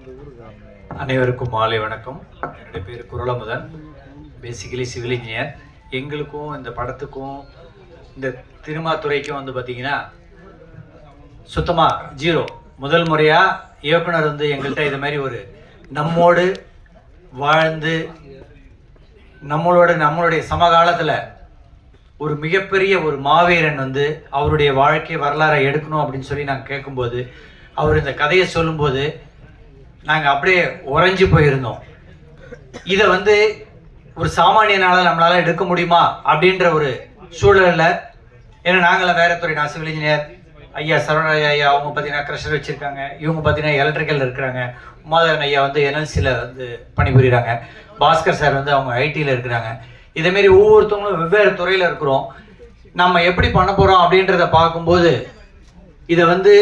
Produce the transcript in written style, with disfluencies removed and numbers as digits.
அனைவருக்கும் மாலை வணக்கம். என்னுடைய பேர் குரலமுதன். Basically civil engineer. எங்களுக்கும் இந்த படத்துக்கும் இந்த திருமாத்துறைக்கும் வந்து பார்த்தீங்கன்னா சுத்தமாக ஜீரோ. முதல் முறையாக இயக்குனர் வந்து எங்கள்கிட்ட இது மாதிரி ஒரு நம்மோடு வாழ்ந்து நம்மளுடைய சமகாலத்தில் ஒரு மிகப்பெரிய ஒரு மாவீரன் வந்து அவருடைய வாழ்க்கை வரலாறை எடுக்கணும் அப்படின்னு சொல்லி நாங்கள் கேட்கும்போது, அவர் இந்த கதையை சொல்லும்போது நாங்கள் அப்படியே உறைஞ்சி போயிருந்தோம். இதை வந்து ஒரு சாமானியனால் நம்மளால் எடுக்க முடியுமா அப்படின்ற ஒரு சூழலில், ஏன்னா நாங்களாம் வேற துறை, நான் சிவில் இன்ஜினியர், ஐயா சரவண ஐயா அவங்க பார்த்தீங்கன்னா க்ரஷர் வச்சுருக்காங்க, இவங்க பார்த்தீங்கன்னா எலக்ட்ரிக்கல் இருக்கிறாங்க, உமாதவன் ஐயா வந்து என்எல்சியில் வந்து பணிபுரிகிறாங்க, பாஸ்கர் சார் வந்து அவங்க ஐடியில் இருக்கிறாங்க. இதேமாரி ஒவ்வொருத்தவங்களும் வெவ்வேறு துறையில் இருக்கிறோம். நம்ம எப்படி பண்ண போகிறோம் அப்படின்றத பார்க்கும்போது இதை வந்து